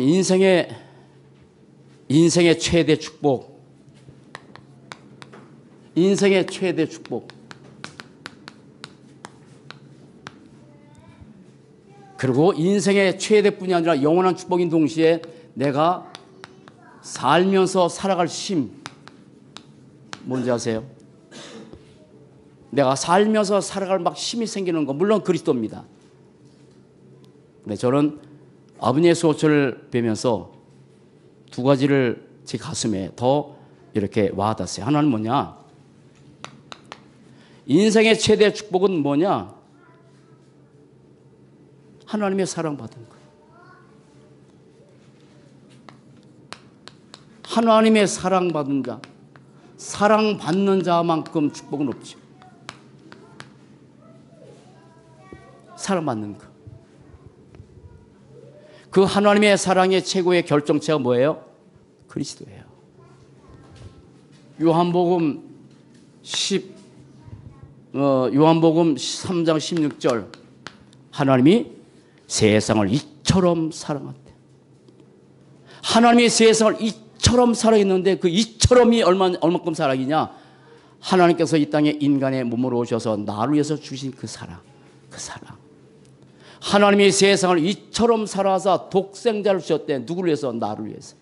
여러분, 인생의 최대 축복, 인생의 최대 축복, 그리고 인생의 최대뿐이 아니라 영원한 축복인 동시에 내가 살면서 살아갈 심, 뭔지 아세요? 내가 살면서 살아갈 막 힘이 생기는 거, 물론 그리스도입니다. 근데 저는 아버님의 소처를 뵈면서 두 가지를 제 가슴에 더 이렇게 와닿았어요. 하나는 뭐냐? 인생의 최대 축복은 뭐냐? 하나님의 사랑받은 거. 하나님의 사랑받은 자, 사랑받는 자만큼 축복은 없죠. 사랑받는 거. 그 하나님의 사랑의 최고의 결정체가 뭐예요? 그리스도예요. 요한복음 3장 16절, 하나님이 세상을 이처럼 사랑한대. 하나님이 세상을 이처럼 사랑했는데 그 이처럼이 얼마큼 사랑이냐? 하나님께서 이 땅에 인간의 몸으로 오셔서 나를 위해서 주신 그 사랑, 그 사랑. 하나님이 세상을 이처럼 사랑하사 독생자를 주셨대. 누구를 위해서? 나를 위해서.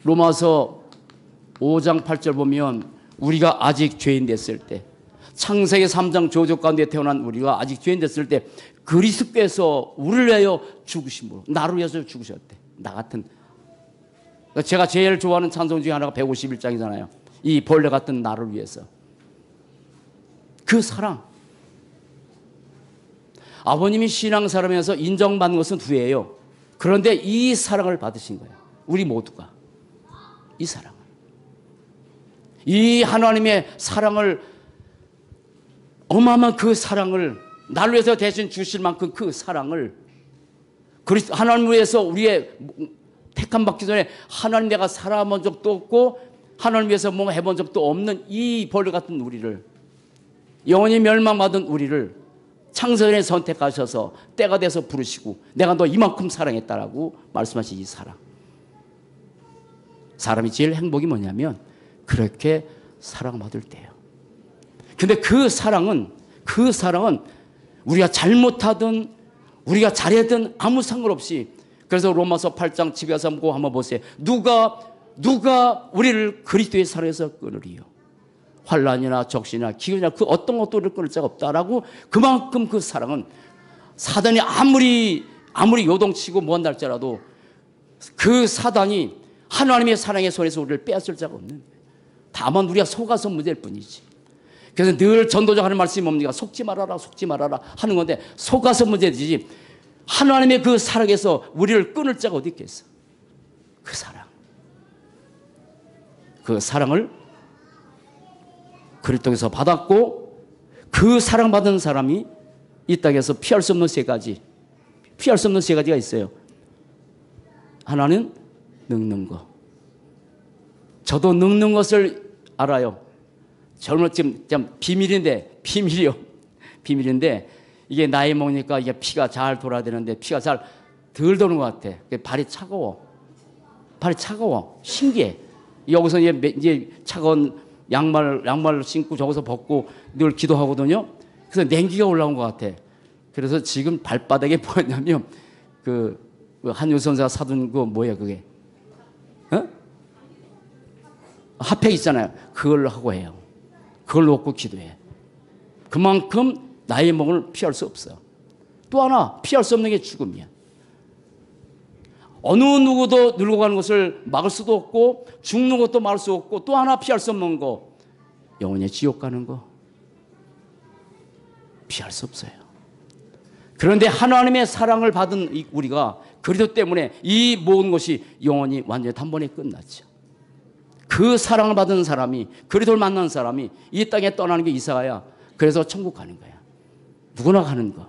로마서 5장 8절 보면 우리가 아직 죄인 됐을 때, 창세기 3장 조적 가운데 태어난 우리가 아직 죄인 됐을 때 그리스도께서 우리를 위하여 죽으심으로, 나를 위해서 죽으셨대. 나 같은, 제가 제일 좋아하는 찬송 중에 하나가 151장이잖아요. 이 벌레 같은 나를 위해서. 그 사랑. 아버님이 신앙사람이어서 인정받는 것은 후회예요. 그런데 이 사랑을 받으신 거예요. 우리 모두가 이 사랑을, 이 하나님의 사랑을, 어마어마한 그 사랑을, 나를 위해서 대신 주실 만큼 그 사랑을, 하나님을 위해서 우리의 택함 받기 전에 하나님 내가 살아본 적도 없고 하나님 위해서 뭔가 해본 적도 없는 이 벌레 같은 우리를, 영원히 멸망받은 우리를 창세전에 선택하셔서 때가 돼서 부르시고 내가 너 이만큼 사랑했다라고 말씀하신 이 사랑. 사람이 제일 행복이 뭐냐면 그렇게 사랑받을 때예요. 근데 그 사랑은 우리가 잘못하든 우리가 잘하든 아무 상관없이, 그래서 로마서 8장 집에 가서 한번 보세요. 누가 우리를 그리스도의 사랑에서 끊으리요? 환난이나 적신이나 기근이나 그 어떤 것도 우리를 끊을 자가 없다라고. 그만큼 그 사랑은 사단이 아무리 요동치고 뭐한다 할지라도 그 사단이 하나님의 사랑의 손에서 우리를 빼앗을 자가 없는, 다만 우리가 속아서 문제일 뿐이지. 그래서 늘 전도자 하는 말씀이 뭡니까? 속지 말아라 하는 건데, 속아서 문제지 하나님의 그 사랑에서 우리를 끊을 자가 어디 있겠어? 그 사랑. 그 사랑을 그리스도에서 받았고, 그 사랑받은 사람이 이 땅에서 피할 수 없는 세 가지가 있어요. 하나는 늙는 거. 저도 늙는 것을 알아요. 젊을 좀 비밀이요. 비밀인데 이게 나이 먹으니까 이게 피가 잘 돌아야 되는데 피가 잘 덜 도는 것 같아. 발이 차가워. 신기해. 여기서 이제 차가운 양말 신고 저기서 벗고 늘 기도하거든요. 그래서 냉기가 올라온 것 같아. 그래서 지금 발바닥에 뭐였냐면 그 한유 선생가 사둔 그 뭐야 그게? 핫팩 있잖아요. 그걸로 하고 해요. 그걸 놓고 기도해. 그만큼 나이 먹음을 피할 수 없어. 또 하나 피할 수 없는 게 죽음이야. 어느 누구도 늙어가는 것을 막을 수도 없고 죽는 것도 막을 수 없고, 또 하나 피할 수 없는 거, 영원히 지옥 가는 거 피할 수 없어요. 그런데 하나님의 사랑을 받은 우리가 그리스도 때문에 이 모든 것이 영원히 완전히 단번에 끝났죠. 그 사랑을 받은 사람이, 그리스도를 만난 사람이 이 땅에 떠나는 게 이사야. 그래서 천국 가는 거야. 누구나 가는 거.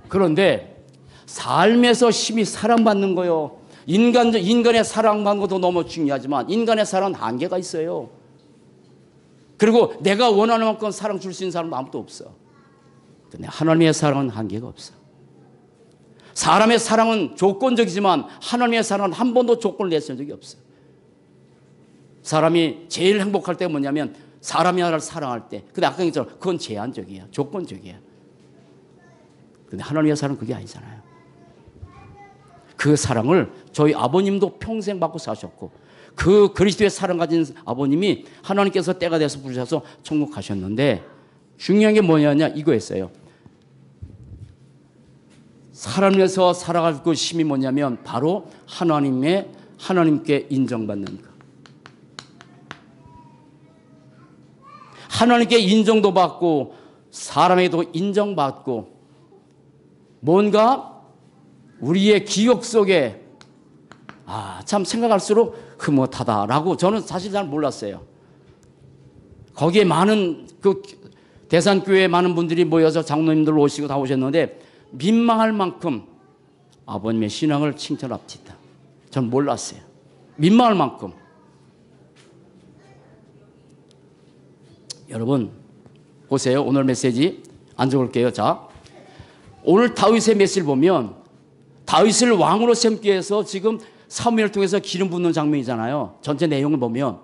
그런데 삶에서 심히 사랑받는 거요. 인간의 사랑받는 것도 너무 중요하지만 인간의 사랑은 한계가 있어요. 그리고 내가 원하는 만큼 사랑 줄 수 있는 사람은 아무도 없어. 근데 하나님의 사랑은 한계가 없어. 사람의 사랑은 조건적이지만 하나님의 사랑은 한 번도 조건을 내세운 적이 없어. 사람이 제일 행복할 때가 뭐냐면 사람이 하나를 사랑할 때. 근데 아까 얘기했잖아. 그건 제한적이야. 조건적이야. 근데 하나님의 사랑은 그게 아니잖아요. 그 사랑을 저희 아버님도 평생 받고 사셨고 그 그리스도의 사랑 가진 아버님이 하나님께서 때가 돼서 부르셔서 천국 가셨는데 중요한 게 뭐냐냐 이거였어요. 사람에서 살아갈 그 힘이 뭐냐면 바로 하나님께 인정받는 것. 하나님께 인정도 받고 사람에게도 인정받고 뭔가 우리의 기억 속에 참 생각할수록 흐뭇하다라고 저는 사실 잘 몰랐어요. 거기에 많은 그 대산교회에 많은 분들이 모여서 장로님들 오시고 다 오셨는데 민망할 만큼 아버님의 신앙을 칭찬합니다. 전 몰랐어요. 민망할 만큼. 여러분 보세요. 오늘 메시지 안 적을게요. 자, 오늘 다윗의 메시지를 보면 다윗을 왕으로 삼기 위해서 지금 사무엘을 통해서 기름 붓는 장면이잖아요. 전체 내용을 보면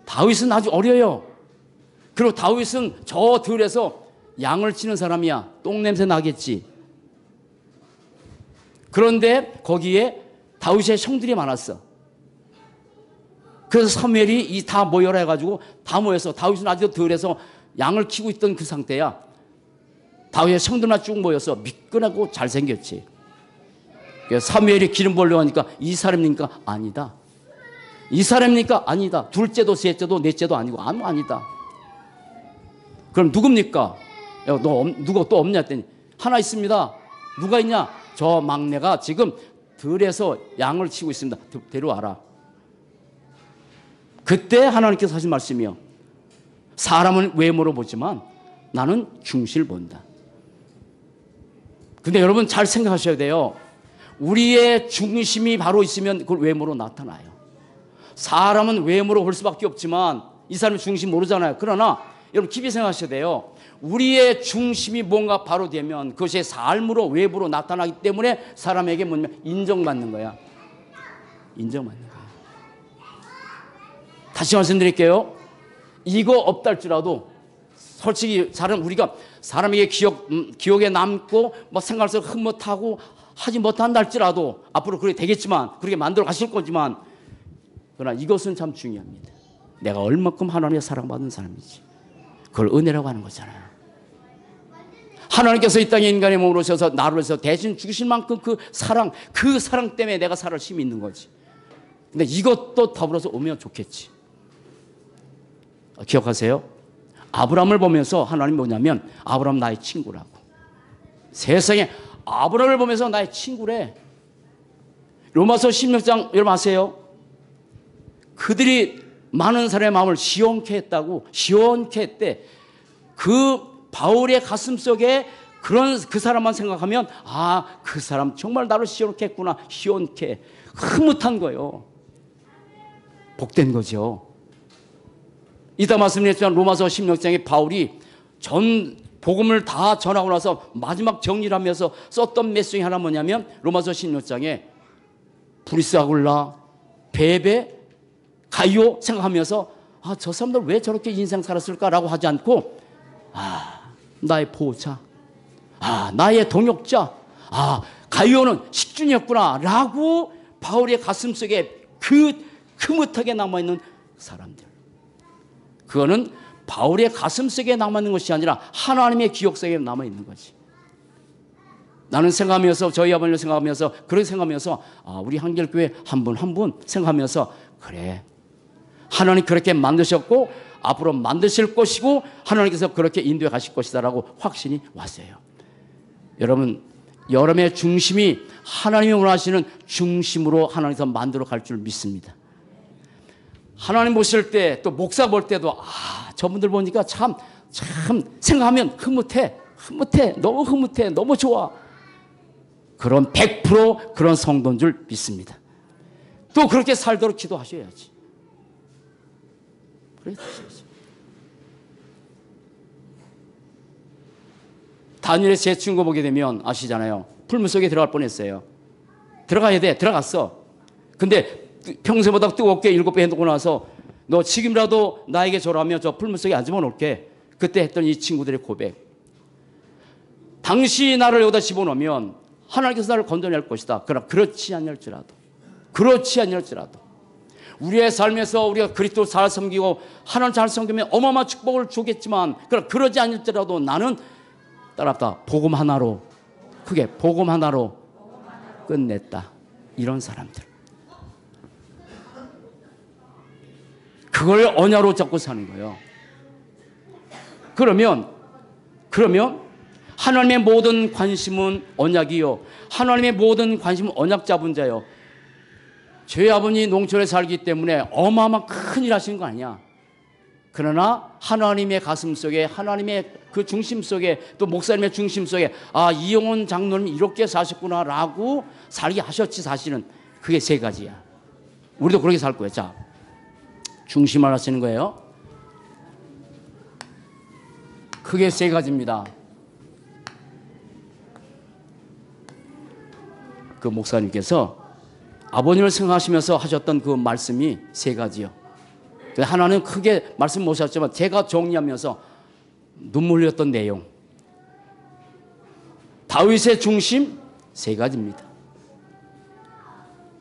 다윗은 아주 어려요. 그리고 다윗은 저 들에서 양을 치는 사람이야. 똥냄새 나겠지. 그런데 거기에 다윗의 형들이 많았어. 그래서 사무엘이 다 모여라 해가지고 다 모여서 다윗은 아주 들에서 양을 키우고 있던 그 상태야. 다윗의 형들만 쭉 모여서 미끈하고 잘생겼지. 그래서 사무엘이 기름 부으려고 하니까 이 사람입니까? 아니다. 이 사람입니까? 아니다. 둘째도 셋째도 넷째도 아니고 아니다. 그럼 누굽니까? 누가 또 없냐 했더니 하나 있습니다. 누가 있냐? 저 막내가 지금 들에서 양을 치고 있습니다. 데려와라. 그때 하나님께서 하신 말씀이요. 사람은 외모로 보지만 나는 중심을 본다. 근데 여러분 잘 생각하셔야 돼요. 우리의 중심이 바로 있으면 그걸 외모로 나타나요. 사람은 외모로 볼 수밖에 없지만 이 사람의 중심 모르잖아요. 그러나 여러분 깊이 생각하셔야 돼요. 우리의 중심이 뭔가 바로 되면 그것이 삶으로 외부로 나타나기 때문에 사람에게 뭐냐면 인정받는 거야. 인정받는 거야. 다시 말씀드릴게요. 이거 없다 할지라도 솔직히 우리가 사람에게 기억에 남고 뭐 생각해서 흐뭇하고 하지 못한다 할지라도 앞으로 그렇게 되겠지만 그렇게 만들어 가실 거지만 그러나 이것은 참 중요합니다. 내가 얼마큼 하나님의 사랑받는 사람이지. 그걸 은혜라고 하는 거잖아요. 하나님께서 이 땅에 인간의 몸으로 오셔서 나를 위해서 대신 죽으신 만큼 그 사랑 때문에 내가 살아갈 힘이 있는 거지. 근데 이것도 더불어서 오면 좋겠지. 기억하세요? 아브라함을 보면서 하나님이 뭐냐면 아브라함 나의 친구라고. 세상에 아브라함을 보면서 나의 친구래. 로마서 16장 여러분 아세요? 그들이 많은 사람의 마음을 시원케 했다고. 시원케 했대. 그 바울의 가슴 속에 그 사람만 생각하면 그 사람 정말 나를 시원케 했구나. 시원케. 흐뭇한 거예요. 복된 거죠. 이따 말씀드렸지만 로마서 16장에 바울이 전 복음을 다 전하고 나서 마지막 정리를 하면서 썼던 메시지 하나 뭐냐면 로마서 16장에 브리스아굴라, 베베, 가이오 생각하면서 저 사람들 왜 저렇게 인생 살았을까라고 하지 않고 나의 보호자, 나의 동역자, 가이오는 식준이었구나 라고 바울의 가슴 속에 그 흐뭇하게 남아있는 사람들. 그거는 바울의 가슴 속에 남아있는 것이 아니라 하나님의 기억 속에 남아있는 거지. 나는 생각하면서 저희 아버님을 생각하면서 그렇게 생각하면서 우리 한길교회 한 분 한 분 생각하면서 그래 하나님 그렇게 만드셨고 앞으로 만드실 것이고 하나님께서 그렇게 인도해 가실 것이다라고 확신이 왔어요. 여러분 여러분의 중심이 하나님이 원하시는 중심으로 하나님께서 만들어 갈 줄 믿습니다. 하나님 보실 때 또 목사 볼 때도 저분들 보니까 참 생각하면 흐뭇해 너무 흐뭇해 너무 좋아. 그런 100% 그런 성도인 줄 믿습니다. 또 그렇게 살도록 기도하셔야지. 그래. 다니엘의 세 친구 보게 되면 아시잖아요. 풀물 속에 들어갈 뻔했어요. 들어가야 돼. 들어갔어. 근데 평소보다 뜨겁게 7배 해놓고 나서 너 지금이라도 나에게 절하면 저 풀물 속에 안 집어넣을게. 그때 했던 이 친구들의 고백. 당시 나를 여기다 집어넣으면 하나님께서 나를 건져낼 것이다. 그러나 그렇지 않을지라도 우리의 삶에서 우리가 그리스도 잘 섬기고 하나님 잘 섬기면 어마어마한 축복을 주겠지만 그러나 그러지 않을지라도 나는 따라합다. 복음 하나로 크게 복음 하나로 끝냈다. 이런 사람들. 그걸 언야로 잡고 사는 거예요. 그러면 하나님의 모든 관심은 언약이요. 하나님의 모든 관심은 언약 잡은 자요. 저희 아버님이 농촌에 살기 때문에 어마어마한 큰일 하신 거 아니야. 그러나 하나님의 가슴 속에 하나님의 그 중심 속에 또 목사님의 중심 속에 아 이영훈 장로님 이렇게 사셨구나 라고 살게 하셨지. 사실은 그게 세 가지야. 우리도 그렇게 살 거예요. 자, 중심을 하시는 거예요. 크게 세 가지입니다. 그 목사님께서 아버님을 생각하시면서 하셨던 그 말씀이 세 가지요. 하나는 크게 말씀 못 하셨지만 제가 정리하면서 눈물 흘렸던 내용. 다윗의 중심 세 가지입니다.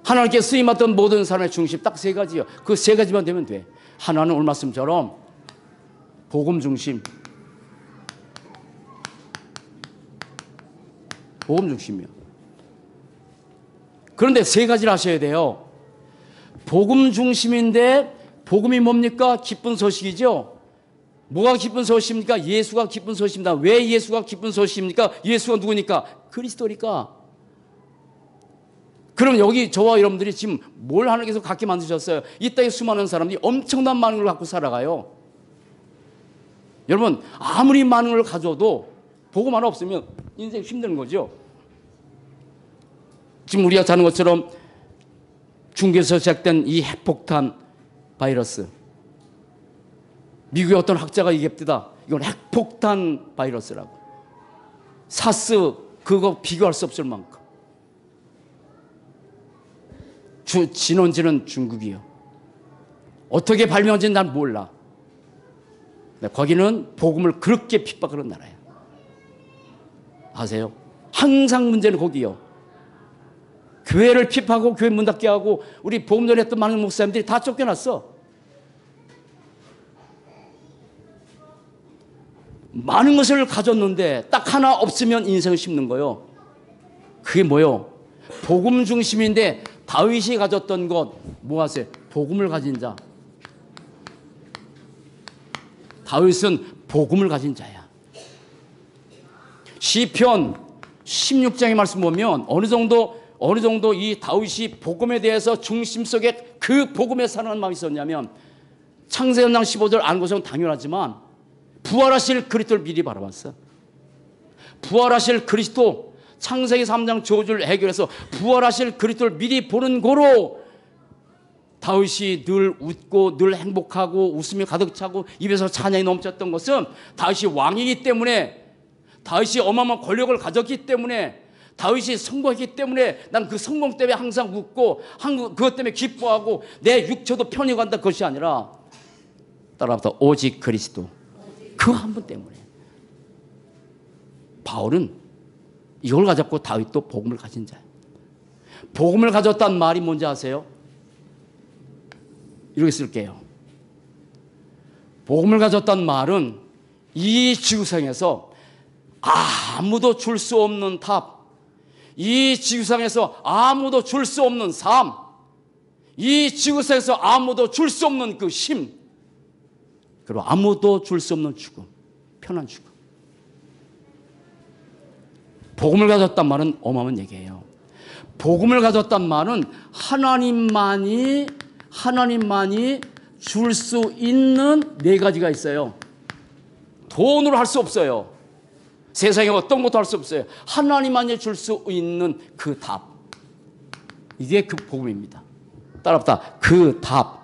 하나님께 쓰임받던 모든 사람의 중심 딱 세 가지요. 그 세 가지만 되면 돼. 하나는 오늘 말씀처럼 복음 중심. 복음 중심이요. 그런데 세 가지를 하셔야 돼요. 복음 중심인데 복음이 뭡니까? 기쁜 소식이죠. 뭐가 기쁜 소식입니까? 예수가 기쁜 소식입니다. 왜 예수가 기쁜 소식입니까? 예수가 누구니까? 그리스도니까. 그럼 여기 저와 여러분들이 지금 뭘 하나님께서 갖게 만드셨어요? 이 땅에 수많은 사람들이 엄청난 많은 걸 갖고 살아가요. 여러분 아무리 많은 걸 가져도 복음 하나 없으면 인생 힘든 거죠. 지금 우리가 자는 것처럼 중국에서 시작된 이 핵폭탄 바이러스. 미국의 어떤 학자가 얘기합니다. 이건 핵폭탄 바이러스라고. 사스 그거 비교할 수 없을 만큼. 진원지는 중국이요. 어떻게 발명한지는 난 몰라. 거기는 복음을 그렇게 핍박하는 나라야. 아세요? 항상 문제는 거기요. 교회를 핍박하고 교회 문 닫게 하고 우리 복음 전했던 많은 목사님들이 다 쫓겨났어. 많은 것을 가졌는데 딱 하나 없으면 인생을 심는 거요. 그게 뭐요? 복음 중심인데 다윗이 가졌던 것 뭐 하세요? 복음을 가진 자. 다윗은 복음을 가진 자야. 시편 16장의 말씀 보면 어느 정도 이 다윗이 복음에 대해서 중심 속에 그 복음에 사는 마음이 있었냐면 창세기 15절 아는 것은 당연하지만 부활하실 그리스도를 미리 바라봤어. 부활하실 그리스도 창세기 3장 저주를 해결해서 부활하실 그리스도를 미리 보는 고로 다윗이 늘 웃고 늘 행복하고 웃음이 가득 차고 입에서 찬양이 넘쳤던 것은 다윗이 왕이기 때문에 다윗이 어마어마한 권력을 가졌기 때문에 다윗이 성공했기 때문에 난 그 성공 때문에 항상 웃고 그것 때문에 기뻐하고 내 육체도 편히 간다 그것이 아니라 따라붙어 오직 그리스도 그 한 분 때문에. 바울은 이걸 가졌고 다윗도 복음을 가진 자예요. 복음을 가졌다는 말이 뭔지 아세요? 이렇게 쓸게요. 복음을 가졌다는 말은 이 지구상에서 아무도 줄 수 없는 탑, 이 지구상에서 아무도 줄 수 없는 삶, 이 지구상에서 아무도 줄 수 없는 그 힘, 그리고 아무도 줄 수 없는 죽음, 편한 죽음. 복음을 가졌단 말은 어마어마한 얘기예요. 복음을 가졌단 말은 하나님만이 줄 수 있는 네 가지가 있어요. 돈으로 할 수 없어요. 세상에 어떤 것도 할 수 없어요. 하나님만이 줄 수 있는 그 답. 이게 그 복음입니다. 따라붙다. 그 답.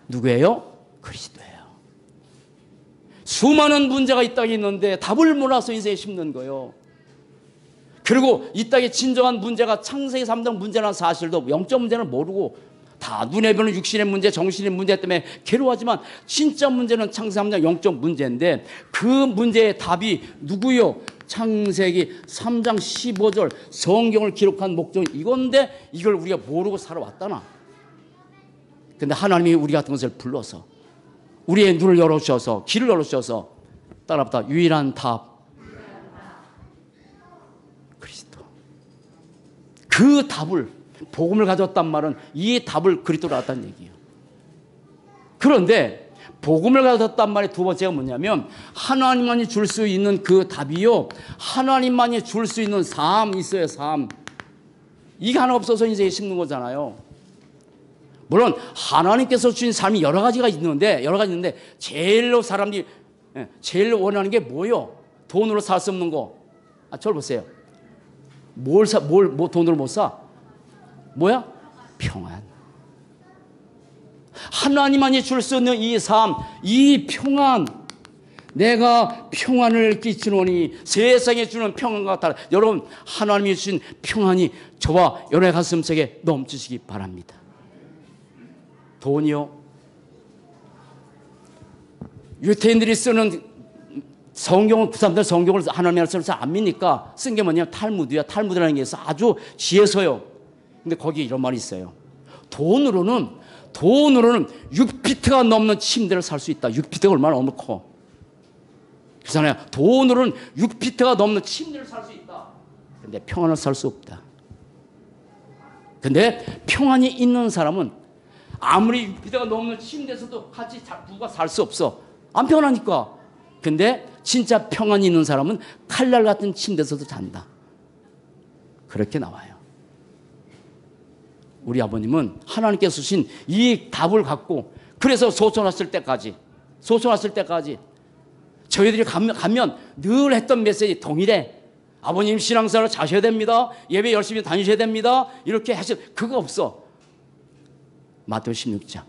누구예요? 그리스도예요. 수많은 문제가 이 땅에 있는데 답을 몰라서 인생에 심는 거예요. 그리고 이 땅에 진정한 문제가 창세기 3장 문제라는 사실도 영적 문제는 모르고 다 눈에 보는 육신의 문제, 정신의 문제 때문에 괴로워하지만 진짜 문제는 창세기 3장 영적 문제인데 그 문제의 답이 누구요? 창세기 3장 15절 성경을 기록한 목적이 이건데 이걸 우리가 모르고 살아왔다나. 근데 하나님이 우리 같은 것을 불러서 우리의 눈을 열어주셔서 길을 열어주셔서 따라붙다 유일한 답 그리스도. 그 답을 복음을 가졌단 말은 이 답을 그리스도로 알았다는 얘기예요. 그런데 복음을 가졌단 말의 두 번째가 뭐냐면 하나님만이 줄 수 있는 그 답이요. 하나님만이 줄 수 있는 삶이 있어요. 삶. 이게 하나 없어서 인생에 심는 거잖아요. 물론 하나님께서 주신 삶이 여러 가지가 있는데 제일로 사람들이 제일 원하는 게 뭐요? 돈으로 살 수 없는 거. 저를 보세요. 뭘 돈으로 못 사? 뭐야? 평안. 하나님만이 줄 수 있는 이 삶, 이 평안. 내가 평안을 끼치노니 세상에 주는 평안과 다르다. 여러분, 하나님이 주신 평안이 저와 여러분의 가슴속에 넘치시기 바랍니다. 돈이요. 유태인들이 쓰는 성경을, 그 사람들 성경을 하나님의 말씀을 잘 안 믿으니까 쓴 게 뭐냐면 탈무드야. 탈무드라는 게 있어. 아주 지혜서요. 근데 거기에 이런 말이 있어요. 돈으로는 6피트가 넘는 침대를 살 수 있다. 6피트가 얼마나 커. 그렇잖아요. 돈으로는 6피트가 넘는 침대를 살 수 있다. 근데 평안을 살 수 없다. 근데 평안이 있는 사람은 아무리 6피트가 넘는 침대에서도 같이 누가 살 수 없어. 안 평안하니까. 근데 진짜 평안이 있는 사람은 칼날 같은 침대에서도 잔다. 그렇게 나와요. 우리 아버님은 하나님께서 주신 이 답을 갖고 그래서 소천 왔을 때까지 저희들이 가면 늘 했던 메시지 동일해. 아버님 신앙생활을 잘하셔야 됩니다. 예배 열심히 다니셔야 됩니다. 이렇게 하셔. 그거 없어. 마태복음 16장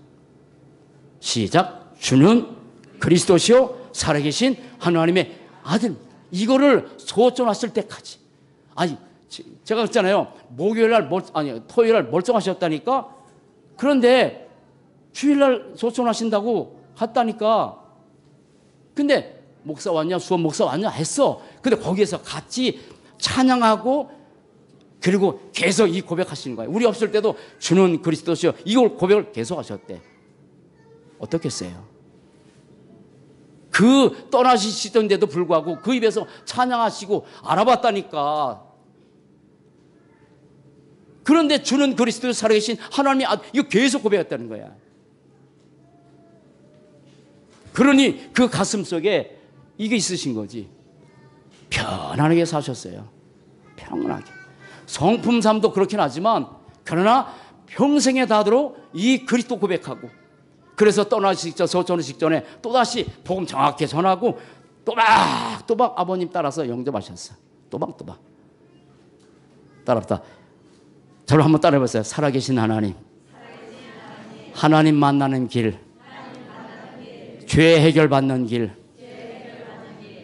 시작. 주는 그리스도시요 살아계신 하나님의 아들. 이거를 소천 왔을 때까지. 아니 제가 그랬잖아요. 토요일 날 멀쩡하셨다니까. 그런데 주일날 소천하신다고 갔다니까. 근데 목사 왔냐, 수원 목사 왔냐 했어. 근데 거기에서 같이 찬양하고 그리고 계속 이 고백하시는 거예요. 우리 없을 때도 주는 그리스도시요. 이걸 고백을 계속 하셨대. 어떻겠어요? 그 떠나시던데도 불구하고 그 입에서 찬양하시고 알아봤다니까. 그런데 주는 그리스도 살아계신 하나님의 아들, 이거 계속 고백했다는 거야. 그러니 그 가슴 속에 이게 있으신 거지. 편안하게 사셨어요. 평안하게. 성품 삶도 그렇긴 하지만 그러나 평생에 다도록 이 그리스도 고백하고 그래서 떠나시기 전, 소천하시기 직전에 또다시 복음 정확히 전하고 또박 아버님 따라서 영접하셨어요. 또박 따라붙다. 저를 한번 따라해보세요. 살아계신 하나님. 하나님 만나는 길. 죄 해결받는 길.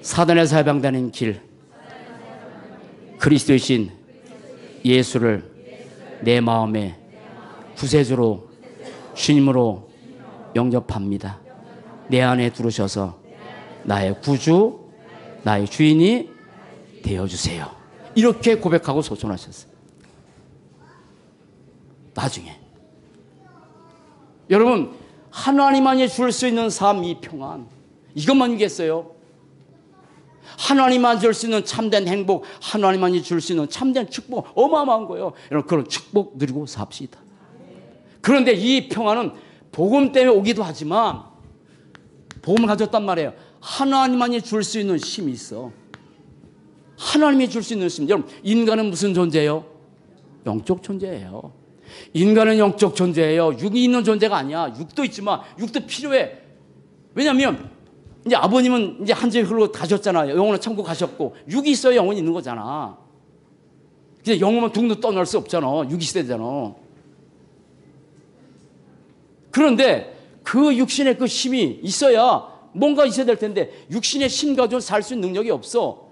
사단에서 해방되는 길. 그리스도이신 예수를 내 마음에 구세주로 주님으로 영접합니다. 내 안에 들어오셔서 나의 구주, 나의 주인이 되어주세요. 이렇게 고백하고 소천하셨어요. 나중에 여러분 하나님만이 줄 수 있는 삶, 이 평안, 이것만이겠어요? 하나님만 줄 수 있는 참된 행복, 하나님만이 줄 수 있는 참된 축복, 어마어마한 거예요. 여러분 그런 축복 누리고 삽시다. 그런데 이 평안은 복음 때문에 오기도 하지만 복음을 가졌단 말이에요. 하나님만이 줄 수 있는 힘이 있어. 하나님이 줄 수 있는 힘. 여러분 인간은 무슨 존재예요? 영적 존재예요. 인간은 영적 존재예요. 육이 있는 존재가 아니야. 육도 있지만 육도 필요해. 왜냐하면 이제 아버님은 이제 한 주에 흘러 가셨잖아요. 영혼은 천국 가셨고 육이 있어야 영혼이 있는 거잖아. 근데 영혼은 둥둥 떠날 수 없잖아. 육이 시대잖아. 그런데 그 육신의 그 힘이 있어야 뭔가 있어야 될 텐데 육신의 힘 가지고 살 수 있는 능력이 없어.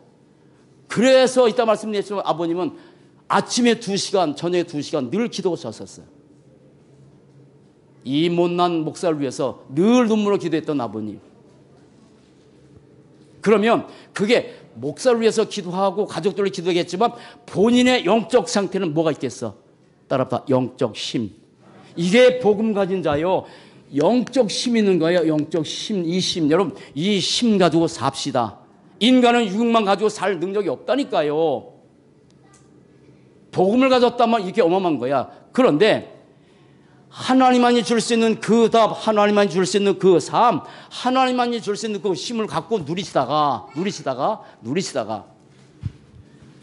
그래서 이따 말씀드렸지만 아버님은 아침에 2시간, 저녁에 2시간 늘 기도하셨었어요. 이 못난 목사를 위해서 늘 눈물로 기도했던 아버님. 그러면 그게 목사를 위해서 기도하고 가족들을 기도하겠지만 본인의 영적 상태는 뭐가 있겠어? 따라합시다. 영적 힘. 이게 복음 가진 자요. 영적 힘 있는 거예요. 영적 힘, 이 힘. 여러분, 이 힘 가지고 삽시다. 인간은 육만 가지고 살 능력이 없다니까요. 복음을 가졌다면 이게 어마어마한 거야. 그런데 하나님만이 줄 수 있는 그 답, 하나님만이 줄 수 있는 그 삶, 하나님만이 줄 수 있는 그 힘을 갖고 누리시다가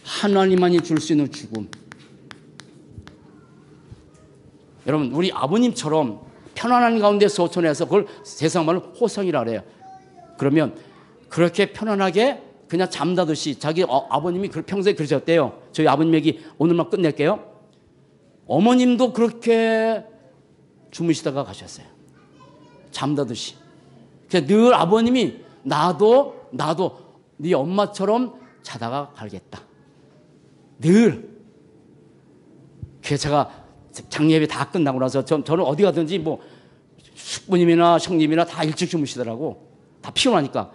하나님만이 줄 수 있는 죽음. 여러분, 우리 아버님처럼 편안한 가운데 소천해서 그걸 세상 말로 호성이라 그래요. 그러면 그렇게 편안하게 그냥 잠자듯이 자기 아버님이 평소에 그러셨대요. 저희 아버님 얘기 오늘만 끝낼게요. 어머님도 그렇게 주무시다가 가셨어요. 잠자듯이. 늘 아버님이 나도 네 엄마처럼 자다가 갈겠다. 늘. 그래서 제가 장례비 다 끝나고 나서 저는 어디 가든지 뭐 숙부님이나 형님이나 다 일찍 주무시더라고. 다 피곤하니까.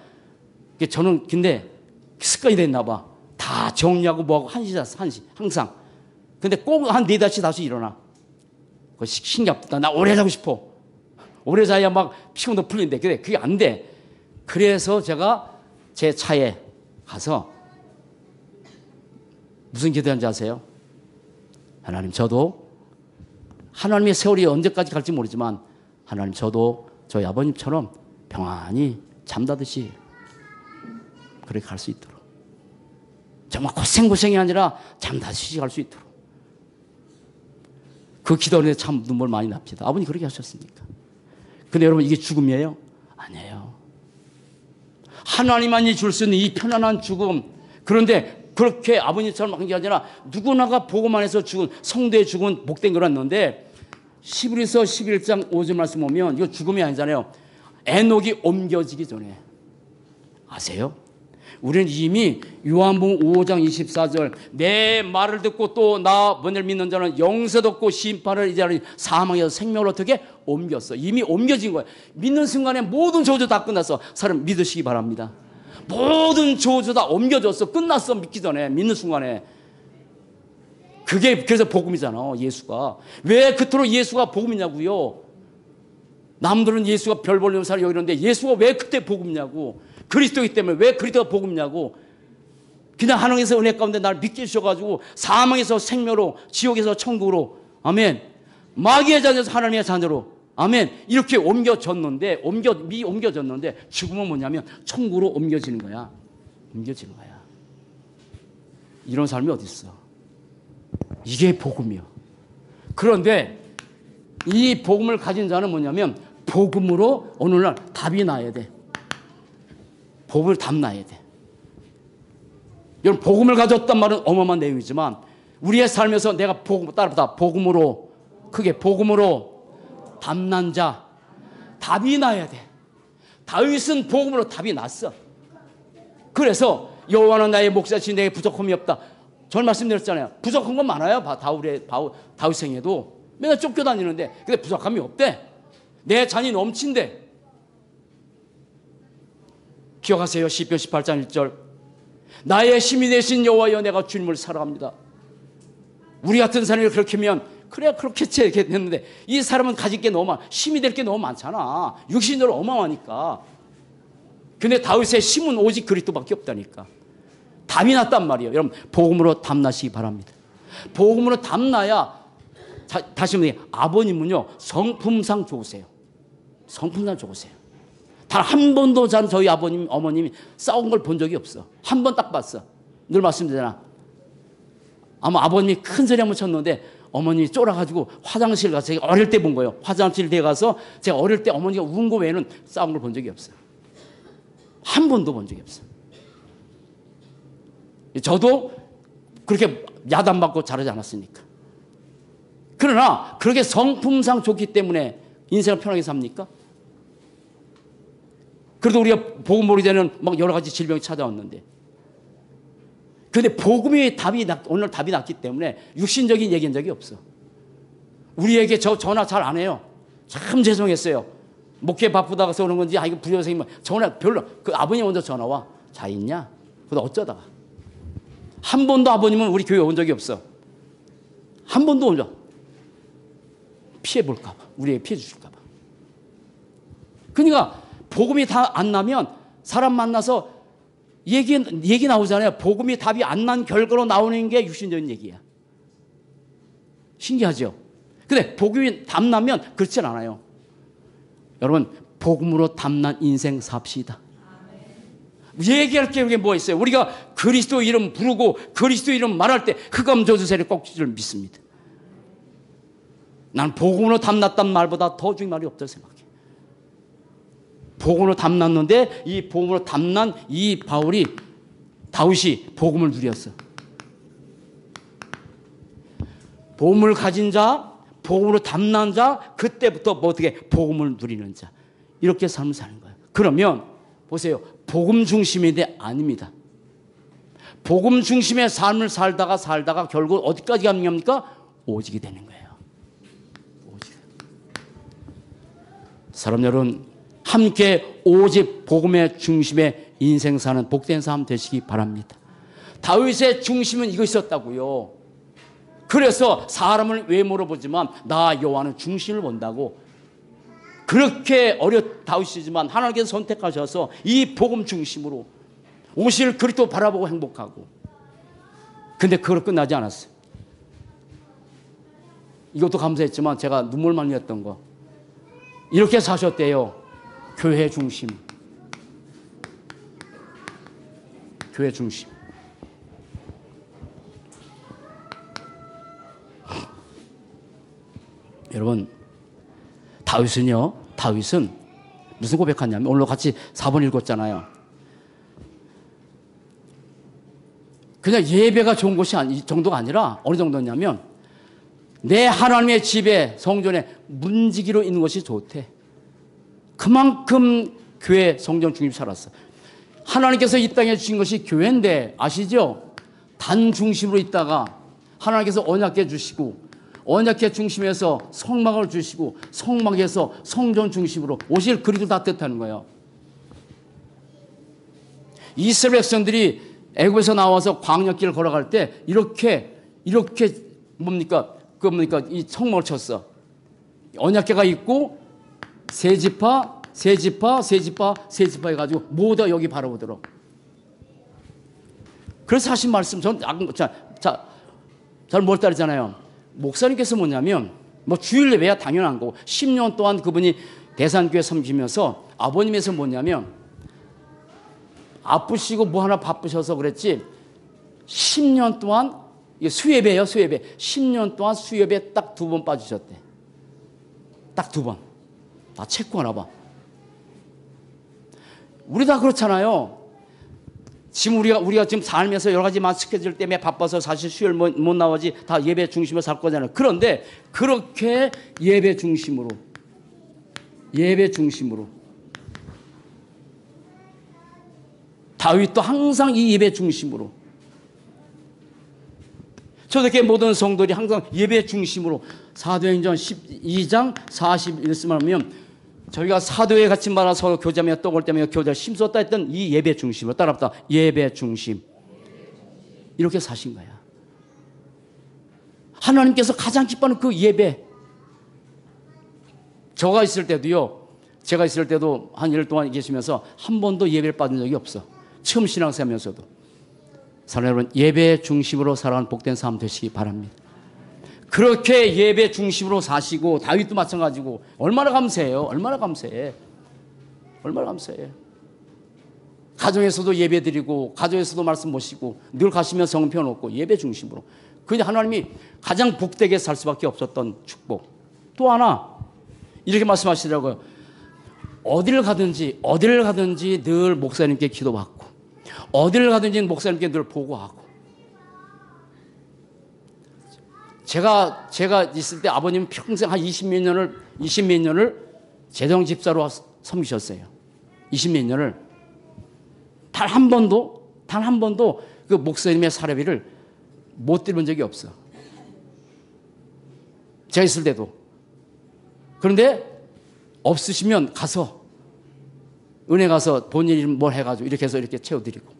저는 근데 습관이 됐나 봐. 다 정리하고 뭐하고 1시 잤어. 1시 항상. 근데 꼭 한 4-5시 다시 일어나. 그거 신기하다. 나 오래 자고 싶어. 오래 자야 막 피곤도 풀린대. 근데 그게 안 돼. 그래서 제가 제 차에 가서 무슨 기도하는지 아세요? 하나님, 저도 하나님의 세월이 언제까지 갈지 모르지만 하나님, 저도 저희 아버님처럼 평안히 잠자듯이 그렇게 갈 수 있도록, 정말 고생이 아니라 잠자듯이 갈 수 있도록. 그 기도에 참 눈물 많이 납니다. 아버님 그렇게 하셨습니까? 근데 여러분, 이게 죽음이에요? 아니에요. 하나님만이 줄 수 있는 이 편안한 죽음. 그런데 그렇게 아버님처럼 한 게 아니라 누구나가 복음 안에서 죽은, 성도의 죽음은 복된 거랐는데, 히브리서 11장 5절 말씀 보면 이거 죽음이 아니잖아요. 에녹이 옮겨지기 전에. 아세요? 우리는 이미 요한복음 5장 24절 내 말을 듣고 또 나 번을 믿는 자는 영생도 없고 심판을 이제 사망에서 생명을 어떻게 옮겼어. 이미 옮겨진 거예요. 믿는 순간에 모든 저주 다 끝났어. 사람 믿으시기 바랍니다. 모든 저주 다 옮겨졌어. 끝났어. 믿기 전에, 믿는 순간에. 그게 그래서 복음이잖아. 예수가 왜 그토록 예수가 복음이냐고요. 남들은 예수가 별 볼륨 사를 여기는데 예수가 왜 그때 복음이냐고. 그리스도이기 때문에 왜 그리스도가 복음이냐고. 그냥 하나님께서 은혜 가운데 날 믿게 해주셔가지고 사망에서 생명으로, 지옥에서 천국으로, 아멘, 마귀의 자녀에서 하나님의 자녀로, 아멘, 이렇게 옮겨졌는데 죽음은 뭐냐면 천국으로 옮겨지는 거야. 옮겨지는 거야. 이런 삶이 어디 있어. 이게 복음이요. 그런데 이 복음을 가진 자는 뭐냐면 복음으로 오늘날 답이 나야 돼. 복음을 답 나야 돼. 여러분, 복음을 가졌단 말은 어마어마한 내용이지만 우리의 삶에서 내가 복음으로, 크게 복음으로 답난 자, 답이 나야 돼. 다윗은 복음으로 답이 났어. 그래서 여호와는 나의 목자시니 내게 부족함이 없다. 저는 말씀드렸잖아요. 부족한 건 많아요. 다윗 생에도 맨날 쫓겨다니는데 근데 부족함이 없대. 내 잔이 넘친대. 기억하세요. 시편 18장 1절 나의 힘이 되신 여호와여 내가 주님을 사랑합니다. 우리 같은 사람이 그렇게 하면 그래 그렇겠지 했는데 이 사람은 가질 게 너무 힘이 될 게 너무 많잖아. 육신으로 어마어마하니까. 근데 다윗의 힘은 오직 그리스도밖에 없다니까. 답이 났단 말이에요. 여러분, 복음으로 답나시기 바랍니다. 복음으로 답나야. 다시 말해, 아버님은요 성품상 좋으세요. 성품상 좋으세요. 단 한 번도 저희 아버님, 어머님이 싸운 걸 본 적이 없어. 한 번 딱 봤어. 늘 말씀드리잖아. 아마 아버님이 큰 소리 한번 쳤는데 어머님이 쫄아가지고 화장실 가서, 제가 어릴 때 본 거예요. 화장실 에 가서 제가 어릴 때 어머니가 운 거 외에는 싸운 걸 본 적이 없어요. 한 번도 본 적이 없어요. 저도 그렇게 야단받고 자라지 않았으니까. 그러나 그렇게 성품상 좋기 때문에 인생을 편하게 삽니까? 그래도 우리가 복음 모르기 전에는 막 여러 가지 질병이 찾아왔는데. 근데 복음이 오늘 답이 났기 때문에 육신적인 얘기한 적이 없어. 우리에게 저 전화 잘 안 해요. 참 죄송했어요. 목회 바쁘다가 오는 건지, 이거 부교 선생님 전화 별로. 그 아버님 먼저 전화 와. 자 있냐? 그러다 어쩌다가. 한 번도 아버님은 우리 교회 온 적이 없어. 한 번도 온 적. 피해볼까봐. 우리에게 피해 주실까봐. 그러니까 복음이 다 안 나면 사람 만나서 얘기 나오잖아요. 복음이 답이 안 난 결과로 나오는 게 육신적인 얘기야. 신기하죠? 근데 복음이 답 나면 그렇진 않아요. 여러분, 복음으로 답난 인생 삽시다. 얘기할 게 뭐 있어요? 우리가 그리스도 이름 부르고 그리스도 이름 말할 때 흑암 저주세를 꺾일 줄 믿습니다. 난 복음으로 답났단 말보다 더 중요한 말이 없다고 생각해. 복음으로 답났는데 이 복음으로 답난 이 다윗이 복음을 누렸어. 복음을 가진 자, 복음으로 답난 자, 그때부터 어떻게 복음을 누리는 자, 이렇게 삶을 사는 거예요. 그러면 보세요, 복음 중심인데 아닙니다. 복음 중심의 삶을 살다가 결국 어디까지 가는 겁니까? 오직이 되는 거예요. 오직. 사람 여러분, 함께 오직 복음의 중심의 인생 사는 복된 삶 되시기 바랍니다. 다윗의 중심은 이것이었다고요. 그래서 사람을 외모로 보지만 나 여호와는 중심을 본다고. 그렇게 다윗이지만 하나님께서 선택하셔서 이 복음 중심으로 오실 그리스도 바라보고 행복하고. 근데 그걸로 끝나지 않았어요. 이것도 감사했지만 제가 눈물만 흘렸던 거. 이렇게 사셨대요. 교회 중심. 교회 중심. 여러분, 다윗은 무슨 고백하냐면, 오늘 같이 4번 읽었잖아요. 그냥 예배가 좋은 것이 정도가 아니라 어느 정도냐면, 내 하나님의 집에 성전에 문지기로 있는 것이 좋대. 그만큼 교회 성전 중심 살았어. 하나님께서 이 땅에 주신 것이 교회인데 아시죠? 단 중심으로 있다가 하나님께서 언약궤 주시고, 언약궤 중심에서 성막을 주시고, 성막에서 성전 중심으로 오실 그리스도 다 뜻하는 거예요. 이스라엘 백성들이 애굽에서 나와서 광야길을 걸어갈 때 이렇게 이 성막을 쳤어. 언약궤가 있고 세 지파 해가지고 모두 여기 바라보도록. 그래서 하신 말씀, 잘 못 따르잖아요. 목사님께서 뭐냐면, 주일 예배야 당연한 거고, 10년 동안 그분이 대산교회 섬기면서 아버님에서 뭐냐면, 아프시고 뭐 하나 바쁘셔서 그랬지, 10년 동안, 이게 수예배예요, 수예배. 10년 동안 수예배 딱 2번 빠지셨대. 딱 2번. 다 체크하나 봐. 우리 다 그렇잖아요. 지금 우리가 지금 살면서 여러 가지 스케줄 때문에 바빠서 사실 수요일 못 나오지, 다 예배 중심으로 살 거잖아요. 그런데 그렇게 예배 중심으로 다윗도 항상 이 예배 중심으로, 저렇게 모든 성도들이 항상 예배 중심으로. 사도행전 12장 41말씀을 하면, 저희가 사도에 같이 말아서 교제하며 떡을 떼며 교제를 심었다 했던 이 예배 중심으로 따라합다. 예배 중심. 이렇게 사신 거야. 하나님께서 가장 기뻐하는 그 예배. 제가 있을 때도 한 1년 동안 계시면서 한 번도 예배를 받은 적이 없어. 처음 신앙생활하면서도. 사랑하는 여러분, 예배 중심으로 살아가는 복된 삶 되시기 바랍니다. 그렇게 예배 중심으로 사시고, 다윗도 마찬가지고. 얼마나 감사해요. 얼마나 감사해. 가정에서도 예배 드리고, 가정에서도 말씀 모시고, 늘 가시면 성은 펴놓고 예배 중심으로. 그게 하나님이 가장 복되게 살 수밖에 없었던 축복. 또 하나 이렇게 말씀하시더라고요. 어디를 가든지 늘 목사님께 기도받고, 어디를 가든지 목사님께 늘 보고하고. 제가 있을 때 아버님은 평생 한 20몇 년을 재정 집사로 섬기셨어요. 20몇 년을 단 한 번도 그 목사님의 사례비를 못 드려본 적이 없어. 제가 있을 때도. 그런데 없으시면 가서 은행 가서 본인이 뭘 해가지고 이렇게 해서 이렇게 채워드리고.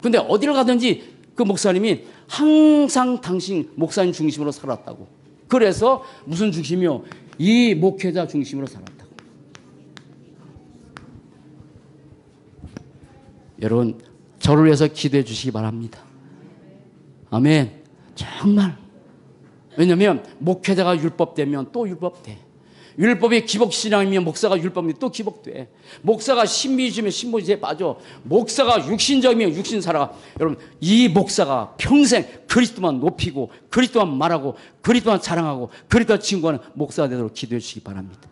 근데 어디를 가든지 그 목사님이 항상 당신 목사님 중심으로 살았다고. 그래서 무슨 중심이요? 이 목회자 중심으로 살았다고. 여러분, 저를 위해서 기도해 주시기 바랍니다. 아멘. 정말. 왜냐하면 목회자가 율법되면 또 율법돼. 율법이 기복신앙이면 목사가 율법이면 또 기복돼. 목사가 신비주의면 신비주의에 빠져. 목사가 육신적이면 육신 살아가. 여러분, 이 목사가 평생 그리스도만 높이고 그리스도만 말하고 그리스도만 자랑하고 그리스도와 친구하는 목사가 되도록 기도해 주시기 바랍니다.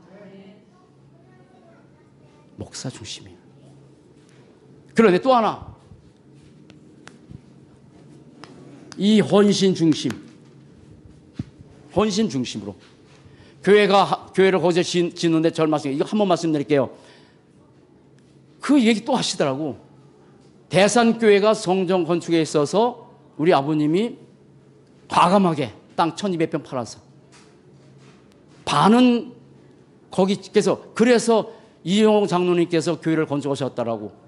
목사 중심이에요. 그런데 또 하나, 이 헌신 중심으로 교회를 거기서 짓는데 절 말씀, 이거 한 번 말씀드릴게요. 그 얘기 또 하시더라고. 대산교회가 성전 건축에 있어서 우리 아버님이 과감하게 땅 1200평 팔아서 반은 거기께서, 그래서 이영호 장로님께서 교회를 건축하셨다라고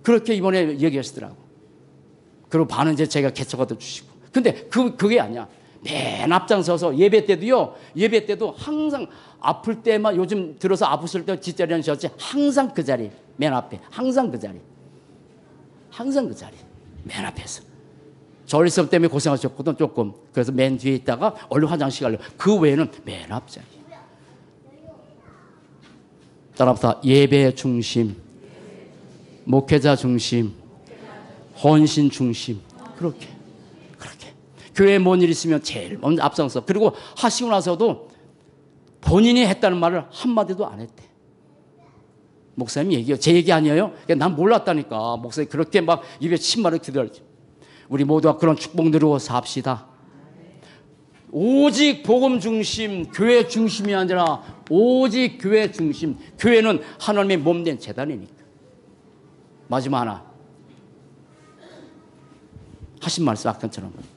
그렇게 이번에 얘기하시더라고. 그리고 반은 이제 제가 개척하다 주시고. 근데 그게 아니야. 맨 앞장서서 예배 때도 항상 아플 때만, 요즘 들어서 아프실 때 뒷자리 앉으셨지, 항상 그 자리, 맨 앞에, 항상 그 자리, 맨 앞에서. 저울성 때문에 고생하셨거든, 조금. 그래서 맨 뒤에 있다가 얼른 화장실 가려고. 그 외에는 맨 앞자리. 따라합시다. 예배 중심, 목회자 중심, 헌신 중심. 그렇게. 교회에 뭔 일 있으면 제일 먼저 앞장서. 그리고 하시고 나서도 본인이 했다는 말을 한마디도 안 했대. 목사님 얘기요. 제 얘기 아니에요? 난 몰랐다니까. 목사님 그렇게 막 입에 침말을 기다리지. 우리 모두가 그런 축복 누리고 삽시다. 오직 복음 중심, 교회 중심이 아니라 오직 교회 중심. 교회는 하나님의 몸된 재단이니까. 마지막 하나. 하신 말씀 아까처럼.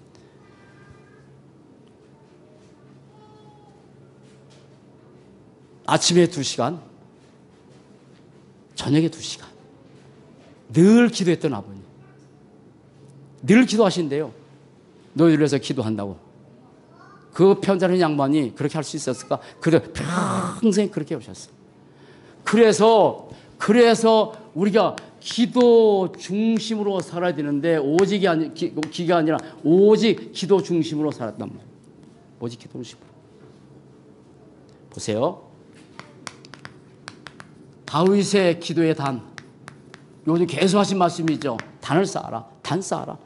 아침에 2시간, 저녁에 2시간. 늘 기도했던 아버님. 늘 기도하신대요. 너희들 위해서 기도한다고. 그 편찮은 양반이 그렇게 할 수 있었을까? 그래, 평생 그렇게 오셨어요. 그래서 우리가 기도 중심으로 살아야 되는데, 기가 아니라 오직 기도 중심으로 살았단 말이에요. 오직 기도 중심으로. 보세요. 다윗의 기도의 단. 요즘 계속 하신 말씀이죠. 단을 쌓아라. 단 쌓아라.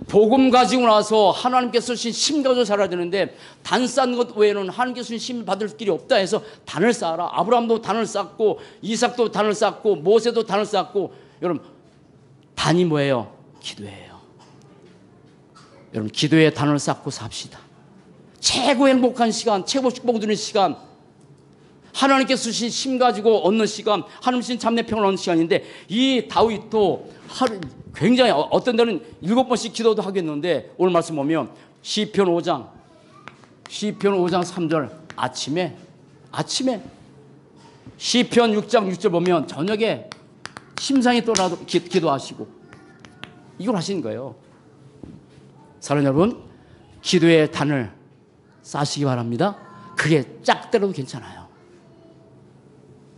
복음 가지고 나서 하나님께서 주신 심 가지고 살아야 되는데, 단 쌓는 것 외에는 하나님께서 주신 심 받을 길이 없다 해서 단을 쌓아라. 아브라함도 단을 쌓고, 이삭도 단을 쌓고, 모세도 단을 쌓고. 여러분, 단이 뭐예요? 기도예요. 여러분, 기도의 단을 쌓고 삽시다. 최고 행복한 시간, 최고 축복 누리는 시간, 하나님께서 주신 심 가지고 얻는 시간, 하나님 주신 잠내 평을 얻는 시간인데, 이 다윗도 굉장히, 어떤 데는 7번씩 기도도 하겠는데, 오늘 말씀 보면 시편 5장 3절 아침에 시편 6장 6절 보면 저녁에 심상이 떠나도 기도하시고, 이걸 하시는 거예요. 사랑하는 여러분, 기도의 단을 쌓으시기 바랍니다. 그게 짝대로도 괜찮아요.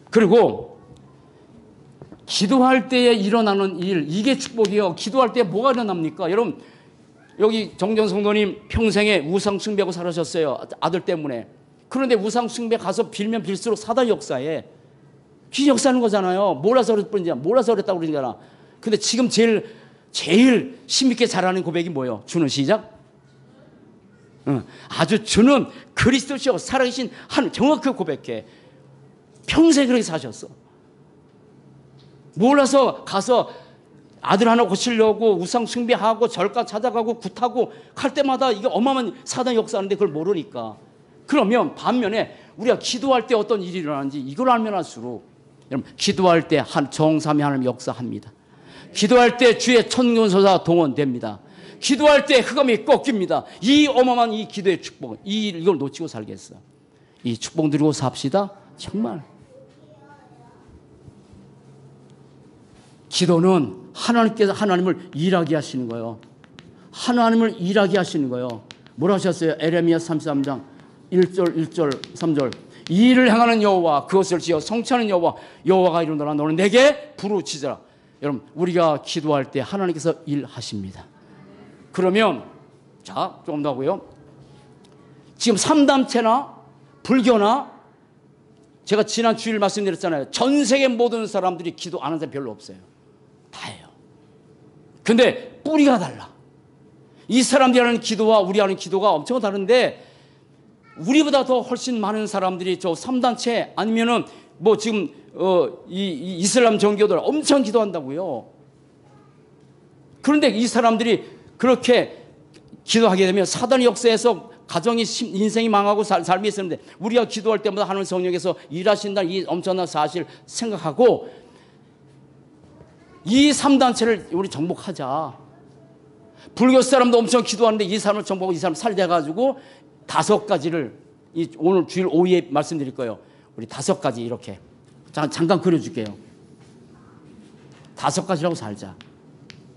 그리고 기도할 때에 일어나는 일, 이게 축복이에요. 기도할 때 뭐가 일어납니까? 여러분, 여기 정전 성도님 평생에 우상 숭배하고 살아셨어요. 아들 때문에. 그런데 우상 숭배 가서 빌면 빌수록 사단 역사에 귀신 역사하는 거잖아요. 몰라서 그랬다고 그러잖아. 근데 지금 제일 힘있게 잘하는 고백이 뭐예요? 주는 시작? 아주 주는 그리스도시요 살아계신 하나님, 정확히 고백해. 평생 그렇게 사셨어. 몰라서 가서 아들 하나 고치려고 우상 숭배하고 절가 찾아가고 굿하고 할 때마다 이게 어마어마한 사단 역사하는데 그걸 모르니까. 그러면 반면에 우리가 기도할 때 어떤 일이 일어나는지 이걸 알면 할수록, 여러분, 기도할 때 정삼위 하나님 역사합니다. 기도할 때 주의 천군소사 동원됩니다. 기도할 때 흑암이 꺾입니다. 이 어마어마한 이 기도의 축복, 이걸 놓치고 살겠어. 이 축복 누리고 삽시다. 정말. 기도는 하나님께서 하나님을 일하게 하시는 거예요. 하나님을 일하게 하시는 거예요. 뭐라 하셨어요? 에레미야 33장 1절 3절. 이 일을 행하는 여호와, 그것을 지어 성취하는 여호와가 이르노라. 너는 내게 부르짖으라. 여러분, 우리가 기도할 때 하나님께서 일하십니다. 그러면 자, 조금 더 하고요. 지금 3단체나 불교나, 제가 지난 주일 말씀드렸잖아요. 전 세계 모든 사람들이 기도 안 하는 사람 별로 없어요. 다 해요. 근데 뿌리가 달라. 이 사람들이 하는 기도와 우리 하는 기도가 엄청 다른데, 우리보다 더 훨씬 많은 사람들이 저 3단체 아니면은 뭐 지금 이 이슬람 종교들 엄청 기도한다고요. 그런데 이 사람들이 그렇게 기도하게 되면 사단의 역사에서 가정이, 인생이 망하고 삶이 있었는데, 우리가 기도할 때마다 하나님 성령께서 일하신다는 이 엄청난 사실 생각하고 이 3단체를 우리 정복하자. 불교 사람도 엄청 기도하는데 이 사람을 정복하고 이 사람 살려가지고 5가지를 오늘 주일 오후에 말씀드릴 거예요. 우리 5가지 이렇게 잠깐 그려줄게요. 5가지라고 살자.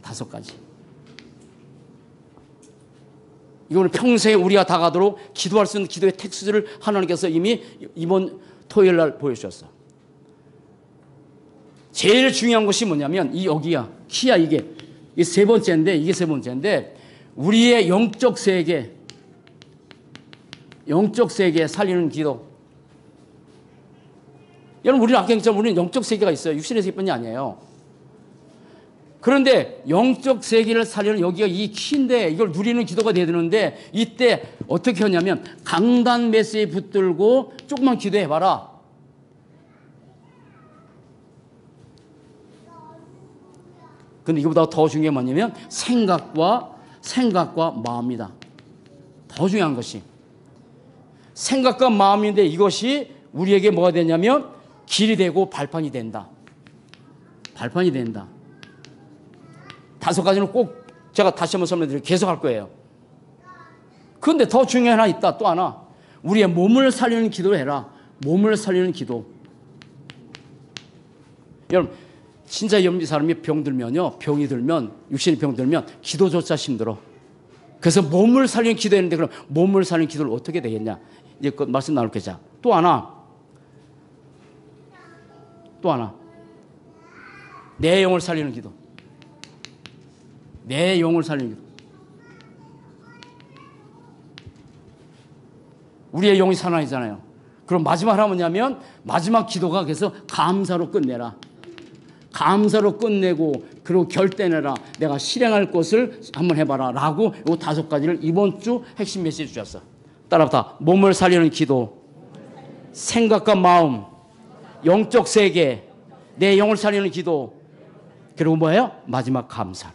5가지. 이거는 평생에 우리가 다 가도록 기도할 수 있는 기도의 텍스트를 하나님께서 이미 이번 토요일 날 보여주셨어. 제일 중요한 것이 뭐냐면 여기야. 키야 이게. 이게 3번째인데, 이게 3번째인데, 우리의 영적 세계에 살리는 기도. 여러분, 우리는 아까 했지만 우리는 영적 세계가 있어요. 육신의 세계뿐이 아니에요. 그런데 영적 세계를 살리는 여기가 이 키인데, 이걸 누리는 기도가 돼야 되는데, 이때 어떻게 하냐면 강단 메시지 붙들고 조금만 기도해봐라. 근데 이거보다 더 중요한 게 뭐냐면 생각과 마음이다. 더 중요한 것이 생각과 마음인데, 이것이 우리에게 뭐가 되냐면 길이 되고 발판이 된다. 발판이 된다. 5가지는 꼭 제가 다시 한번 설명드리고 계속 할 거예요. 그런데 더 중요한 하나 있다. 또 하나. 우리의 몸을 살리는 기도를 해라. 몸을 살리는 기도. 여러분, 진짜 사람이 병이 들면, 육신이 병들면 기도조차 힘들어. 그래서 몸을 살리는 기도했는데, 그럼 몸을 살리는 기도를 어떻게 되겠냐? 이제 그 말씀 나눌 거자. 또 하나. 내 영을 살리는 기도. 내 영을 살리는 기도. 우리의 영이 살아나잖아요. 그럼 마지막 하나 뭐냐면, 마지막 기도가 그래서 감사로 끝내라. 감사로 끝내고, 그리고 결단해라. 내가 실행할 것을 한번 해봐라. 라고 이 5가지를 이번 주 핵심 메시지 주셨어. 따라붙어. 몸을 살리는 기도, 생각과 마음, 영적 세계, 내 영을 살리는 기도, 그리고 뭐예요? 마지막 감사로.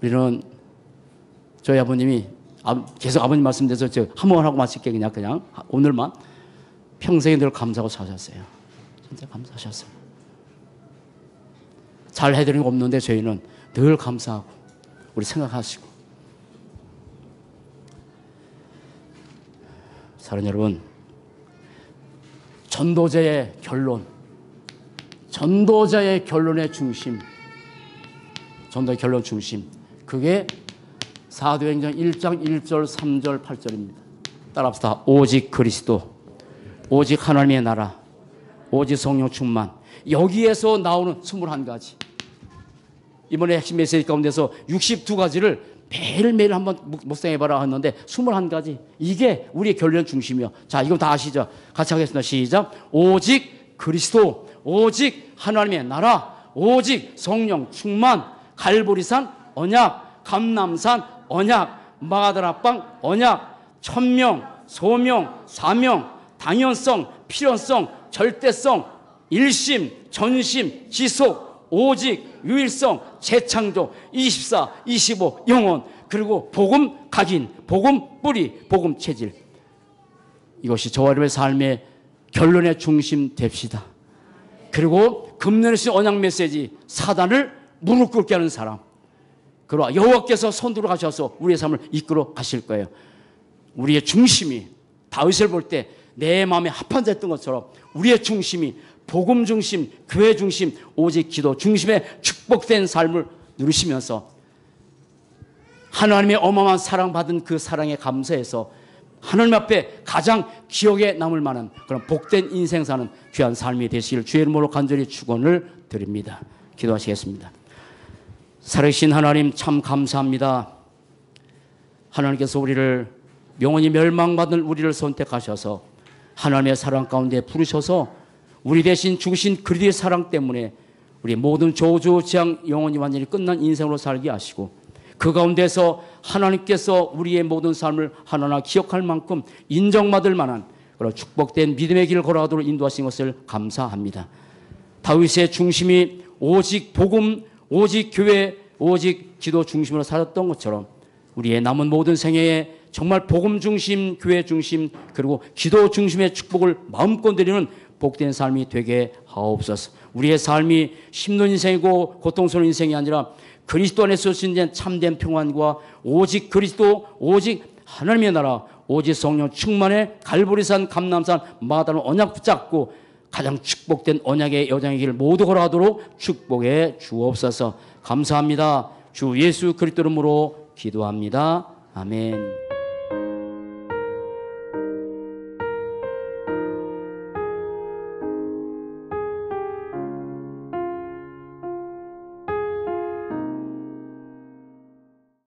우리는 저희 아버님이 계속 아버님 말씀드려서 한번 하고 마칠게. 그냥 오늘만. 평생에 늘 감사하고 사셨어요. 진짜 감사하셨어요. 잘 해드리는 거 없는데 저희는 늘 감사하고 우리 생각하시고. 사랑하는 여러분, 전도자의 결론의 중심, 전도의 결론 중심, 그게 사도행전 1장 1절 3절 8절입니다. 따라합시다. 오직 그리스도, 오직 하나님의 나라, 오직 성령 충만. 여기에서 나오는 21가지. 이번에 핵심 메시지 가운데서 62가지를 매일매일 한번 묵상해봐라 했는데 21가지. 이게 우리의 결론 중심이요. 자, 이거 다 아시죠? 같이 하겠습니다. 시작. 오직 그리스도, 오직 하나님의 나라, 오직 성령 충만. 갈보리산 언약, 감남산 언약, 마가다락방 언약, 천명, 소명, 사명, 당연성, 필연성, 절대성, 일심, 전심, 지속, 오직, 유일성, 재창조, 24, 25, 영원, 그리고 복음 각인, 복음 뿌리, 복음 체질. 이것이 저와 여러분의 삶의 결론의 중심 됩시다. 그리고 금년의 언약 메시지, 사단을 무릎 꿇게 하는 사람, 그러나 여호와께서 손들어 가셔서 우리의 삶을 이끌어 가실 거예요. 우리의 중심이 다윗을 볼 때 내 마음에 합한 자였던 것처럼 우리의 중심이 복음 중심, 교회 중심, 오직 기도 중심의 축복된 삶을 누리시면서 하나님의 어마어마한 사랑받은 그 사랑에 감사해서 하나님 앞에 가장 기억에 남을 만한 그런 복된 인생 사는 귀한 삶이 되시길 주의 이름으로 간절히 축원을 드립니다. 기도하시겠습니다. 살아계신 하나님 참 감사합니다. 하나님께서 우리를 영원히 멸망받을 우리를 선택하셔서 하나님의 사랑 가운데 부르셔서 우리 대신 죽으신 그리스도의 사랑 때문에 우리 모든 저주지향 영원히 완전히 끝난 인생으로 살게 하시고 그 가운데서 하나님께서 우리의 모든 삶을 하나하나 기억할 만큼 인정받을 만한 그런 축복된 믿음의 길을 걸어가도록 인도하신 것을 감사합니다. 다윗의 중심이 오직 복음, 오직 교회, 오직 기도 중심으로 살았던 것처럼 우리의 남은 모든 생애에 정말 복음 중심, 교회 중심, 그리고 기도 중심의 축복을 마음껏 드리는 복된 삶이 되게 하옵소서. 우리의 삶이 힘든 인생이고 고통스러운 인생이 아니라 그리스도 안에서 진된 참된 평안과 오직 그리스도, 오직 하나님의 나라, 오직 성령 충만의 갈보리산, 감람산, 마다는 언약 붙잡고 가장 축복된 언약의 여정의 길을 모두 걸어가도록 축복해 주옵소서. 감사합니다. 주 예수 그리스도 이름으로 기도합니다. 아멘.